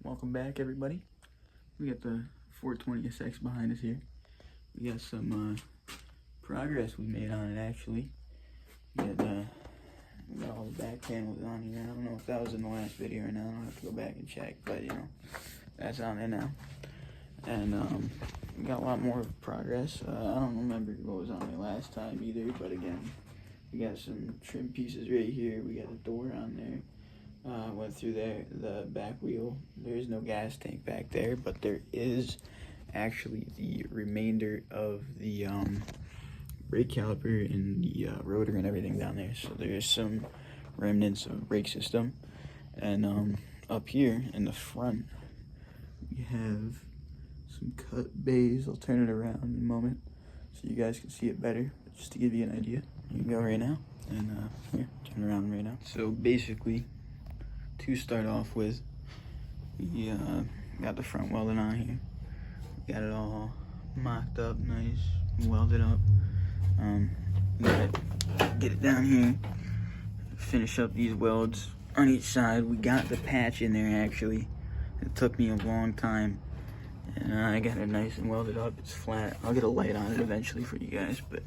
Welcome back, everybody. We got the 420SX behind us here. We got some progress we made on it, actually. We got all the back panels on here. I don't know if that was in the last video or not. I'll have to go back and check, but that's on there now. And we got a lot more progress. I don't remember what was on there last time either, but again, we got some trim pieces right here. We got a door on there. Went through there, the back wheel. There is no gas tank back there, but there is actually the remainder of the brake caliper and the rotor and everything down there. So there's some remnants of brake system. And up here in the front, we have some cut bays. I'll turn it around in a moment so you guys can see it better. But just to give you an idea, you can go right now and here, turn around right now. So basically, to start off with, we got the front welding on here. We got it all mocked up, nice, welded up. Gotta get it down here, finish up these welds on each side. We got the patch in there actually. It took me a long time, and I got it nice and welded up. It's flat. I'll get a light on it eventually for you guys, but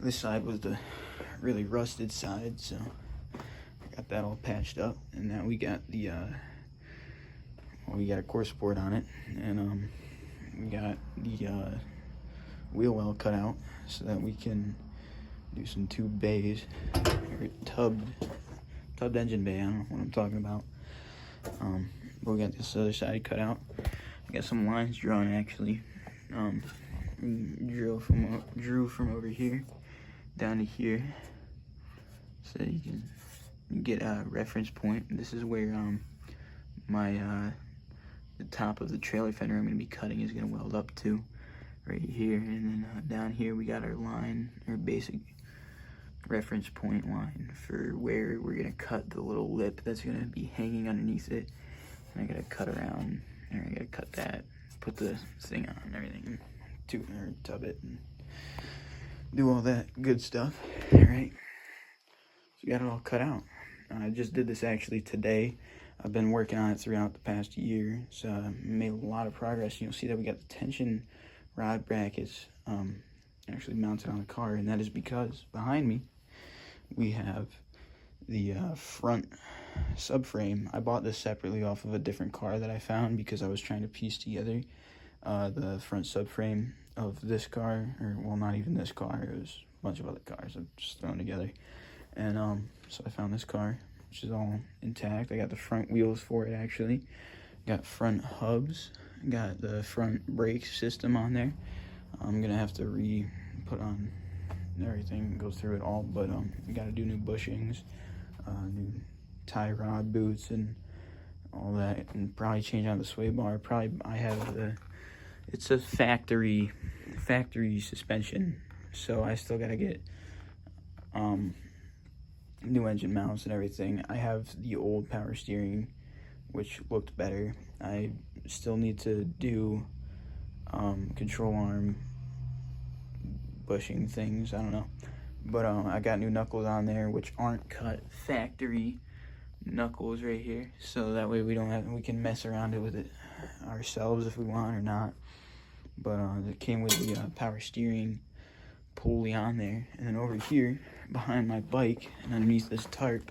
this side was the really rusted side, so got that all patched up. And now we got the we got a core support on it, and we got the wheel well cut out so that we can do some tube bays, or tubbed engine bay. I don't know what I'm talking about. But we got this other side cut out. I got some lines drawn actually. Drew from over here down to here, so you can get a reference point. This is where the top of the trailer fender I'm going to be cutting is going to weld up to, right here. And then down here we got our line, our basic reference point line for where we're going to cut the little lip that's going to be hanging underneath it. And I got to cut around, and I got to cut that, put the thing on and everything, and tub it, and do all that good stuff. All right, so we got it all cut out. I just did this actually today. I've been working on it throughout the past year, so made a lot of progress. You'll see that we got the tension rod brackets actually mounted on the car, and that is because behind me we have the front subframe. I bought this separately off of a different car that I found because I was trying to piece together the front subframe of this car, or well, not even this car, it was a bunch of other cars I've just thrown together. And so I found this car, which is all intact. I got the front wheels for it actually. Got front hubs. Got the front brake system on there. I'm gonna have to put on everything, go through it all, but we gotta do new bushings, new tie rod boots and all that, and probably change out the sway bar. I have it's a factory suspension, so I still gotta get new engine mounts and everything. I have the old power steering, which looked better. I still need to do control arm bushing things, I don't know, but I got new knuckles on there, which aren't cut, factory knuckles right here, so that way we can mess around with it ourselves if we want or not. But it came with the power steering pulley on there. And then over here behind my bike and underneath this tarp,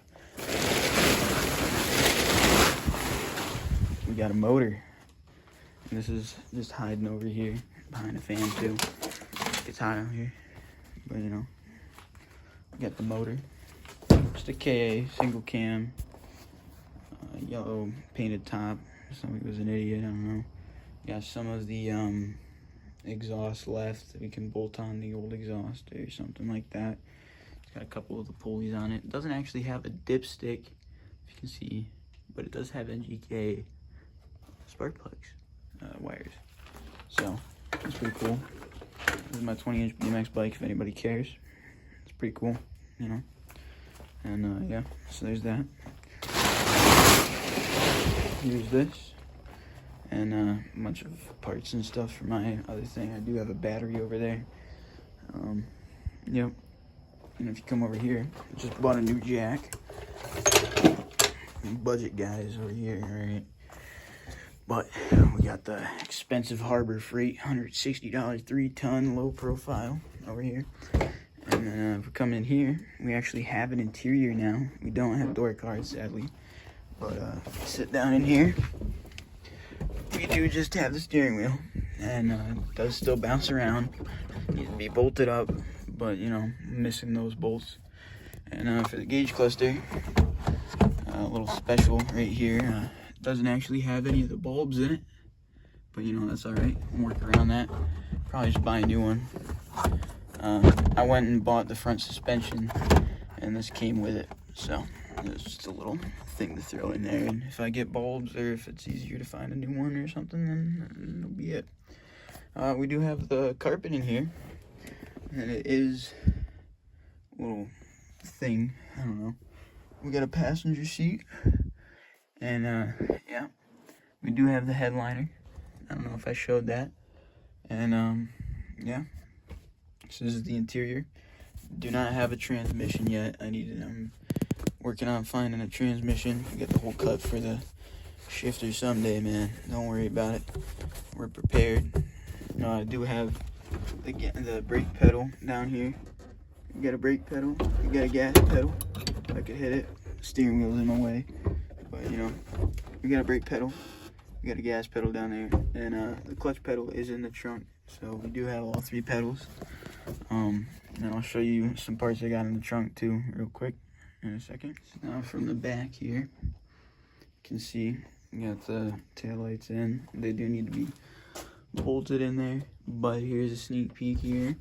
we got a motor, and this is just hiding over here behind a fan too. It's hot out here, but we got the motor, just a KA single cam, yellow painted top. Somebody was an idiot, I don't know. Got some of the exhaust left that we can bolt on the old exhaust or something like that. It's got a couple of the pulleys on it. It doesn't actually have a dipstick, if you can see, but it does have NGK spark plugs, wires. So it's pretty cool. This is my 20-inch BMX bike, if anybody cares. It's pretty cool, And yeah, so there's that. Here's this, and a bunch of parts and stuff for my other thing. I do have a battery over there. Yep. And if you come over here, I just bought a new jack. budget guys over here, right? But we got the expensive Harbor Freight, $160, 3-ton, low profile over here. And then if we come in here, we actually have an interior now. We don't have door cards, sadly. But sit down in here, we do just have the steering wheel. And it does still bounce around. Needs to be bolted up, but you know, missing those bolts. And for the gauge cluster, a little special right here. Doesn't actually have any of the bulbs in it, but you know, that's all right. Work around that. Probably just buy a new one. I went and bought the front suspension, and this came with it, so it's just a little thing to throw in there. And if I get bulbs, or if it's easier to find a new one or something, then it'll be it. We do have the carpet in here, and it is a little thing. I don't know. We got a passenger seat, and yeah, we do have the headliner. I don't know if I showed that. And yeah, this is the interior. Do not have a transmission yet. I'm working on finding a transmission. Get the whole cut for the shifter someday, man. Don't worry about it. We're prepared. I do have the brake pedal down here. You got a brake pedal. You got a gas pedal. I could hit it. Steering wheel's in my way, but you know, we got a brake pedal. We got a gas pedal down there, and the clutch pedal is in the trunk. So we do have all 3 pedals. And I'll show you some parts I got in the trunk too, real quick, in a second. So now from the back here, you can see we got the taillights in. They do need to be bolted in there, but here's a sneak peek here.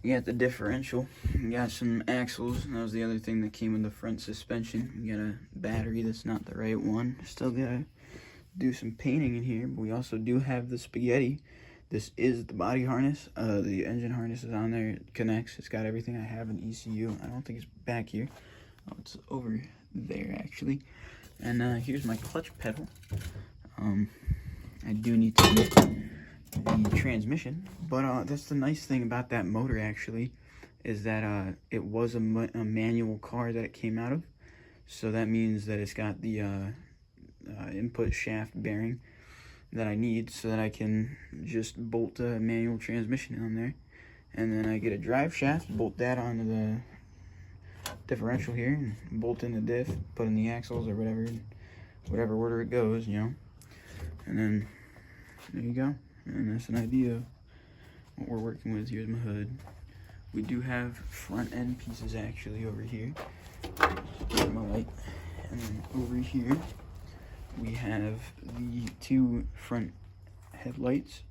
We got the differential. We got some axles. That was the other thing that came with the front suspension. We got a battery that's not the right one. Still gotta do some painting in here, but we also do have the spaghetti. This is the body harness. The engine harness is on there. It connects. It's got everything I have in ECU. I don't think it's back here. Oh, it's over there actually. And here's my clutch pedal. I do need to get the transmission, but that's the nice thing about that motor actually, is that it was a manual car that it came out of. So that means that it's got the input shaft bearing that I need, so that I can just bolt a manual transmission on there, and then I get a drive shaft, bolt that onto the differential here, and bolt in the diff, put in the axles or whatever order it goes, you know. And then there you go, and that's an idea of what we're working with. Here's my hood. We do have front end pieces actually over here. Get my light. And then over here we have the 2 front headlights,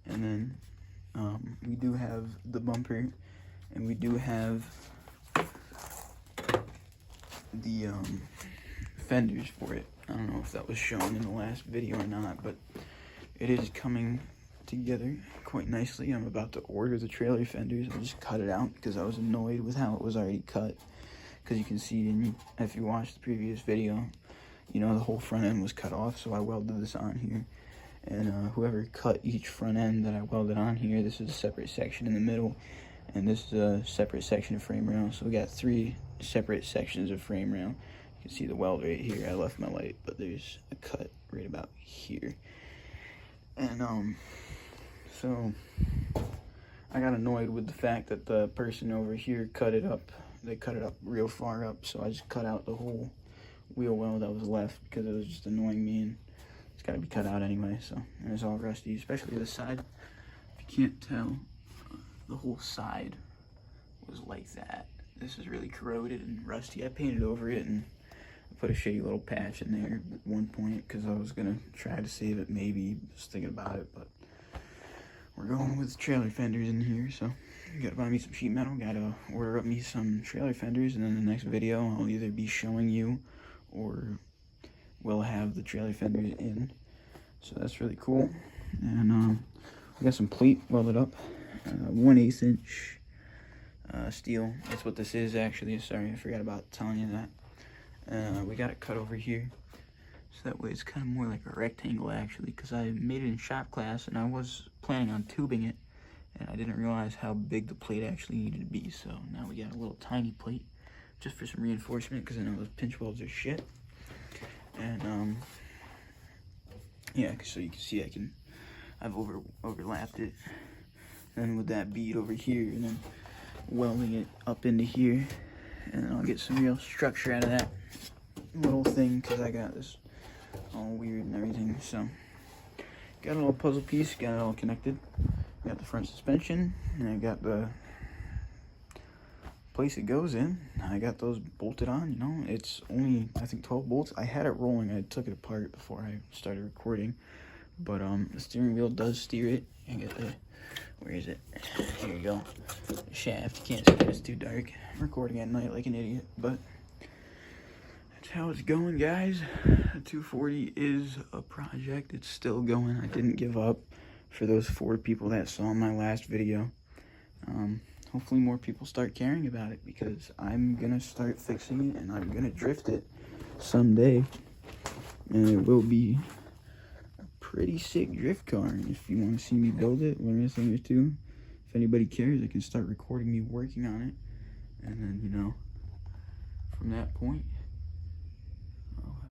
and then we do have the bumper, and we do have the fenders for it. I don't know if that was shown in the last video or not, but it is coming together quite nicely. I'm about to order the trailer fenders. I just cut it out because I was annoyed with how it was already cut, because you can see if you watched the previous video, you know, the whole front end was cut off, so I welded this on here. And whoever cut each front end that I welded on here, this is a separate section in the middle, and this is a separate section of frame rail. So we got 3 separate sections of frame rail. You can see the weld right here. I left my light, but there's a cut right about here. And so I got annoyed with the fact that the person over here cut it up. They cut it up real far up, so I just cut out the whole wheel well that was left, because it was just annoying me, and it's got to be cut out anyway. So, and it's all rusty, especially the side. If you can't tell, the whole side was like that. This is really corroded and rusty. I painted over it, and I put a shitty little patch in there at one point because I was gonna try to save it, maybe, just thinking about it. But we're going with trailer fenders in here, so gotta buy me some sheet metal, gotta order up me some trailer fenders, and then the next video I'll either be showing you or we'll have the trailer fenders in. So that's really cool. And we got some plate welded up, 1/8 inch steel. That's what this is actually. Sorry, I forgot about telling you that. We got it cut over here, so that way it's kind of more like a rectangle actually, because I made it in shop class and I was planning on tubing it, and I didn't realize how big the plate actually needed to be. So now we got a little tiny plate just for some reinforcement, because I know those pinch welds are shit. And yeah, so you can see I've overlapped it, and with that bead over here, and then welding it up into here, and then I'll get some real structure out of that little thing, because I got this all weird and everything. So got a little puzzle piece, got it all connected. Got the front suspension, and I got the place it goes in. I got those bolted on. You know, it's only, I think, 12 bolts. I had it rolling. I took it apart before I started recording, but the steering wheel does steer it. I got the, where is it? Here you go. The shaft. You can't see it, it's too dark. I'm recording at night like an idiot, but that's how it's going, guys. The 240 is a project. It's still going. I didn't give up. For those 4 people that saw my last video, hopefully more people start caring about it, because I'm gonna start fixing it and I'm gonna drift it someday, and it will be a pretty sick drift car. And if you want to see me build it, learn a thing or two, if anybody cares, I can start recording me working on it, and then, you know, from that point